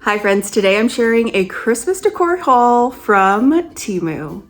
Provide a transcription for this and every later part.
Hi friends, today I'm sharing a Christmas decor haul from TEMU.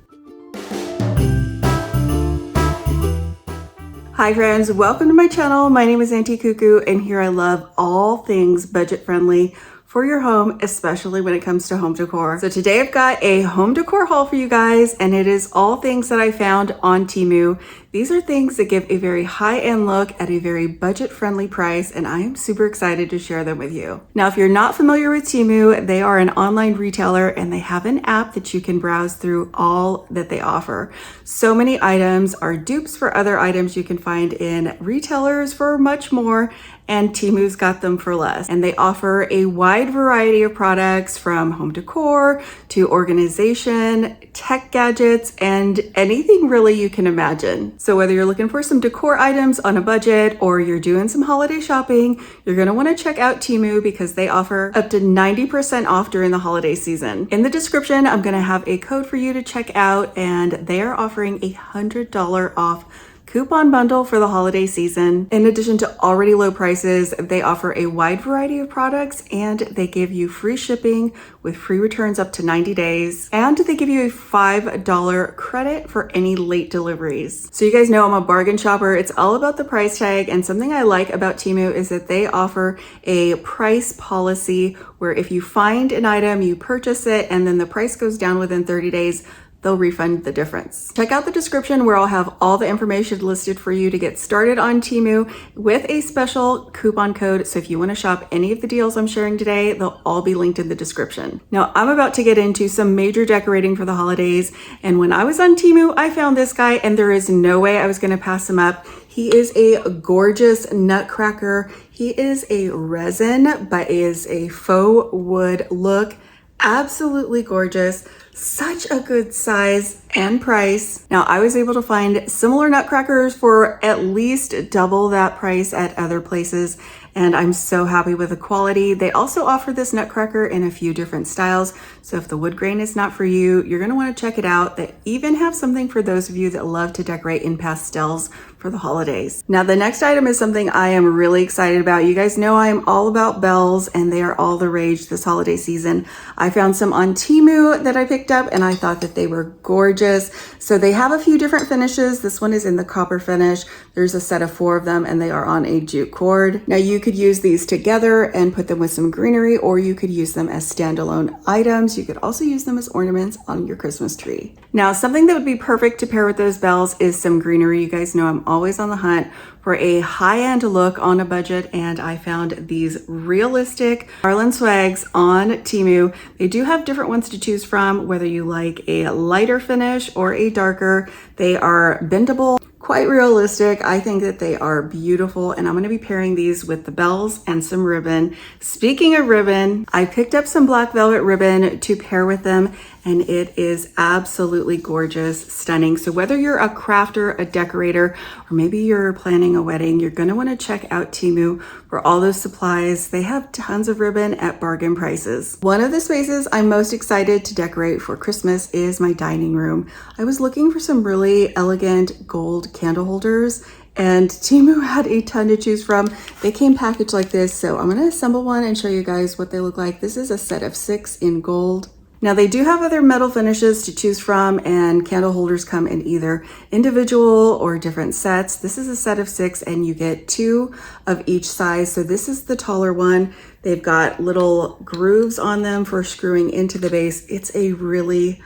Hi friends, welcome to my channel. My name is Auntie Cuckoo and here I love all things budget friendly for your home, especially when it comes to home decor. So today I've got a home decor haul for you guys and it is all things that I found on TEMU. These are things that give a very high-end look at a very budget-friendly price, and I am super excited to share them with you. Now, if you're not familiar with TEMU, they are an online retailer and they have an app that you can browse through all that they offer. So many items are dupes for other items you can find in retailers for much more, and TEMU's got them for less. And they offer a wide variety of products from home decor to organization, tech gadgets, and anything really you can imagine. So whether you're looking for some decor items on a budget or you're doing some holiday shopping, you're gonna wanna check out TEMU because they offer up to 90% off during the holiday season. In the description, I'm gonna have a code for you to check out, and they are offering a $100 off coupon bundle for the holiday season. In addition to already low prices, they offer a wide variety of products and they give you free shipping with free returns up to 90 days. And they give you a $5 credit for any late deliveries. So you guys know I'm a bargain shopper. It's all about the price tag, and something I like about TEMU is that they offer a price policy where if you find an item, you purchase it, and then the price goes down within 30 days, they'll refund the difference. Check out the description where I'll have all the information listed for you to get started on TEMU with a special coupon code. So if you want to shop any of the deals I'm sharing today, they'll all be linked in the description. Now I'm about to get into some major decorating for the holidays. And when I was on TEMU, I found this guy and there is no way I was going to pass him up. He is a gorgeous nutcracker. He is a resin, but is a faux wood look. Absolutely gorgeous. Such a good size and price. Now I was able to find similar nutcrackers for at least double that price at other places, and I'm so happy with the quality. They also offer this nutcracker in a few different styles, so if the wood grain is not for you, you're gonna wanna check it out. They even have something for those of you that love to decorate in pastels for the holidays. Now the next item is something I am really excited about. You guys know I am all about bells and they are all the rage this holiday season. I found some on TEMU that I picked up and I thought that they were gorgeous. So they have a few different finishes. This one is in the copper finish. There's a set of 4 of them and they are on a jute cord. Now you could use these together and put them with some greenery, or you could use them as standalone items. You could also use them as ornaments on your Christmas tree. Now something that would be perfect to pair with those bells is some greenery. You guys know I'm always on the hunt for a high-end look on a budget, and I found these realistic garland swags on TEMU. They do have different ones to choose from, whether you like a lighter finish or a darker. They are bendable, quite realistic. I think that they are beautiful, and I'm going to be pairing these with the bells and some ribbon. Speaking of ribbon, I picked up some black velvet ribbon to pair with them, and it is absolutely gorgeous, stunning. So whether you're a crafter, a decorator, or maybe you're planning a wedding, you're gonna wanna check out TEMU for all those supplies. They have tons of ribbon at bargain prices. One of the spaces I'm most excited to decorate for Christmas is my dining room. I was looking for some really elegant gold candle holders, and TEMU had a ton to choose from. They came packaged like this, so I'm gonna assemble one and show you guys what they look like. This is a set of 6 in gold. Now they do have other metal finishes to choose from, and candle holders come in either individual or different sets. This is a set of 6 and you get 2 of each size. So this is the taller one. They've got little grooves on them for screwing into the base. It's a really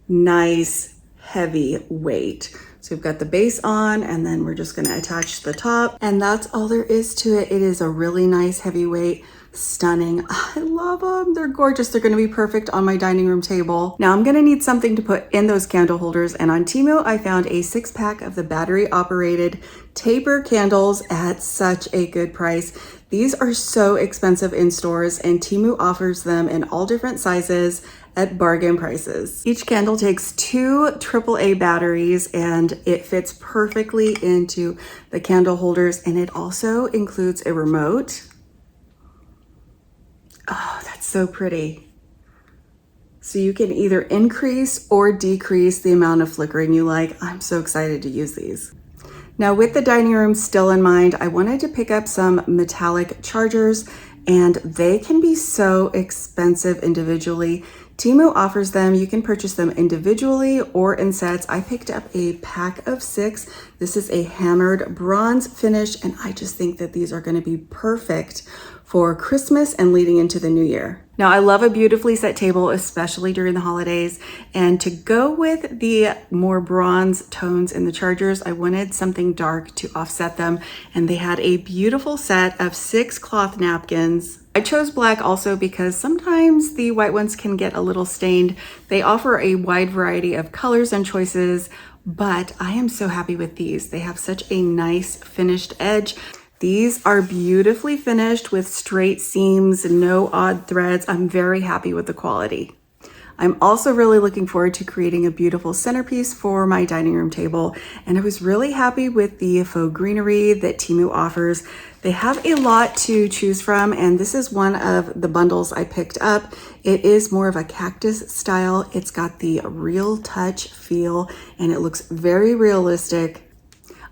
nice heavy weight. So we've got the base on, and then we're just gonna attach the top, and that's all there is to it. It is a really nice heavy weight. Stunning. I love them. They're gorgeous. They're going to be perfect on my dining room table. Now I'm going to need something to put in those candle holders, and on TEMU I found a 6-pack of the battery operated taper candles at such a good price. These are so expensive in stores, and TEMU offers them in all different sizes at bargain prices. Each candle takes 2 AAA batteries and it fits perfectly into the candle holders, and it also includes a remote. Oh, that's so pretty. So you can either increase or decrease the amount of flickering you like. I'm so excited to use these. Now with the dining room still in mind, I wanted to pick up some metallic chargers and they can be so expensive individually. TEMU offers them. You can purchase them individually or in sets. I picked up a pack of 6. This is a hammered bronze finish, and I just think that these are going to be perfect for Christmas and leading into the new year. Now, I love a beautifully set table, especially during the holidays. And to go with the more bronze tones in the chargers, I wanted something dark to offset them. And they had a beautiful set of 6 cloth napkins. I chose black also because sometimes the white ones can get a little stained. They offer a wide variety of colors and choices, but I am so happy with these. They have such a nice finished edge. These are beautifully finished with straight seams, no odd threads. I'm very happy with the quality. I'm also really looking forward to creating a beautiful centerpiece for my dining room table. And I was really happy with the faux greenery that TEMU offers. They have a lot to choose from, and this is one of the bundles I picked up. It is more of a cactus style. It's got the real touch feel, and it looks very realistic.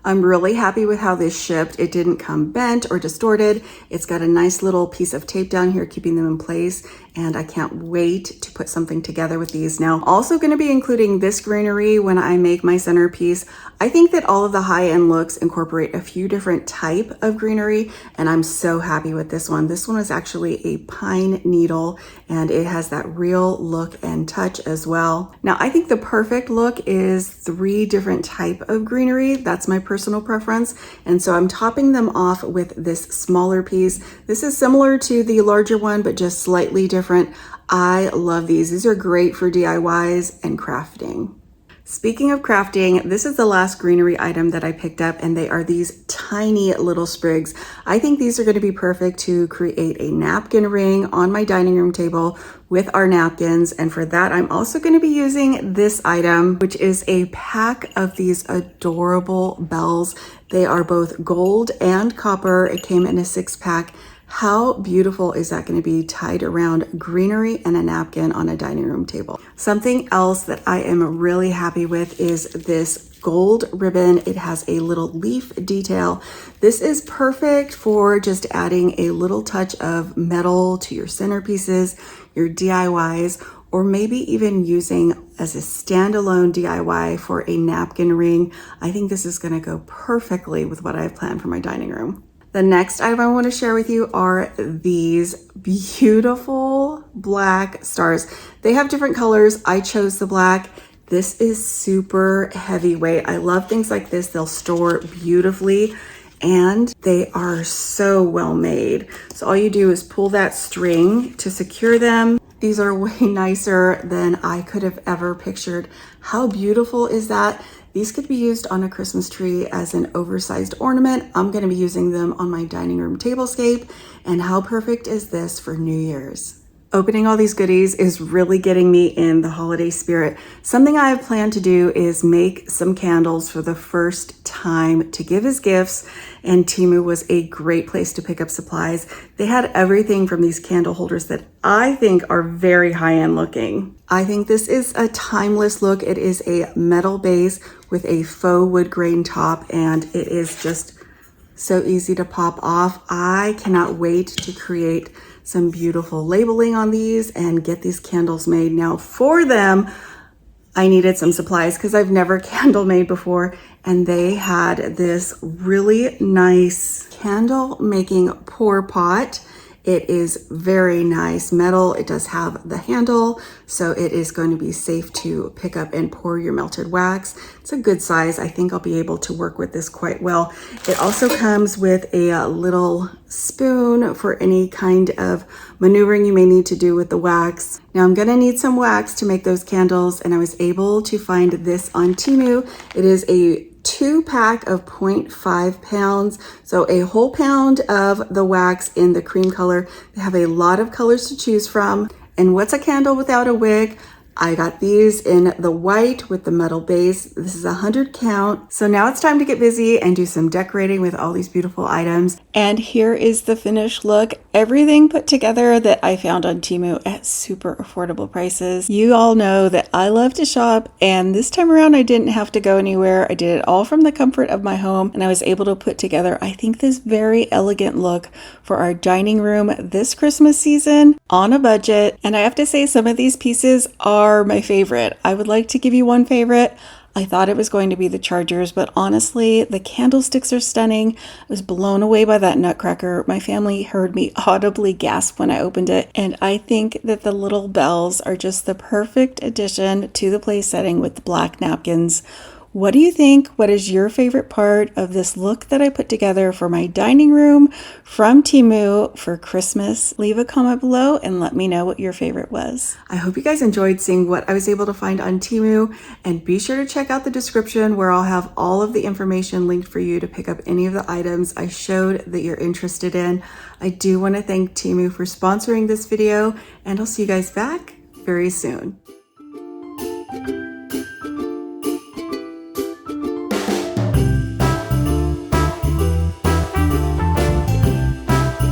I'm really happy with how this shipped. It didn't come bent or distorted. It's got a nice little piece of tape down here keeping them in place, and I can't wait to put something together with these. Now, also going to be including this greenery when I make my centerpiece. I think that all of the high-end looks incorporate a few different type of greenery, and I'm so happy with this one. This one is actually a pine needle, and it has that real look and touch as well. Now, I think the perfect look is 3 different type of greenery. That's my personal preference, and so I'm topping them off with this smaller piece. This is similar to the larger one, but just slightly different. I love these. These are great for DIYs and crafting. Speaking of crafting, this is the last greenery item that I picked up, and they are these tiny little sprigs. I think these are going to be perfect to create a napkin ring on my dining room table with our napkins. And for that, I'm also going to be using this item, which is a pack of these adorable bells. They are both gold and copper. It came in a 6-pack. How beautiful is that going to be tied around greenery and a napkin on a dining room table? Something else that I am really happy with is this gold ribbon. It has a little leaf detail. This is perfect for just adding a little touch of metal to your centerpieces, your DIYs, or maybe even using as a standalone DIY for a napkin ring. I think this is going to go perfectly with what I've planned for my dining room. The next item I want to share with you are these beautiful black stars. They have different colors. I chose the black. This is super heavyweight. I love things like this. They'll store beautifully, and they are so well made. So all you do is pull that string to secure them. These are way nicer than I could have ever pictured. How beautiful is that? These could be used on a Christmas tree as an oversized ornament. I'm going to be using them on my dining room tablescape. And how perfect is this for New Year's? Opening all these goodies is really getting me in the holiday spirit. Something I have planned to do is make some candles for the first time to give as gifts, and TEMU was a great place to pick up supplies. They had everything from these candle holders that I think are very high-end looking. I think this is a timeless look. It is a metal base with a faux wood grain top, and it is just so easy to pop off. I cannot wait to create some beautiful labeling on these and get these candles made. Now for them, I needed some supplies because I've never candle made before, and they had this really nice candle making pour pot. It is very nice metal. It does have the handle, so it is going to be safe to pick up and pour your melted wax. It's a good size. I think I'll be able to work with this quite well. It also comes with a little spoon for any kind of maneuvering you may need to do with the wax. Now I'm gonna need some wax to make those candles, and I was able to find this on TEMU. It is a 2-pack of 0.5 pounds. So a whole pound of the wax in the cream color. They have a lot of colors to choose from. And what's a candle without a wick? I got these in the white with the metal base. This is 100 count. So now it's time to get busy and do some decorating with all these beautiful items. And here is the finished look. everything put together that I found on TEMU at super affordable prices. You all know that I love to shop, and this time around I didn't have to go anywhere. I did it all from the comfort of my home, and I was able to put together, I think, this very elegant look for our dining room this Christmas season on a budget. And I have to say, some of these pieces are my favorite. I would like to give you one favorite. I thought it was going to be the chargers, but honestly, the candlesticks are stunning. I was blown away by that Nutcracker. My family heard me audibly gasp when I opened it, and I think that the little bells are just the perfect addition to the place setting with the black napkins. What do you think? What is your favorite part of this look that I put together for my dining room from TEMU for Christmas? Leave a comment below and let me know what your favorite was. I hope you guys enjoyed seeing what I was able to find on TEMU, and be sure to check out the description where I'll have all of the information linked for you to pick up any of the items I showed that you're interested in. I do want to thank TEMU for sponsoring this video, and I'll see you guys back very soon.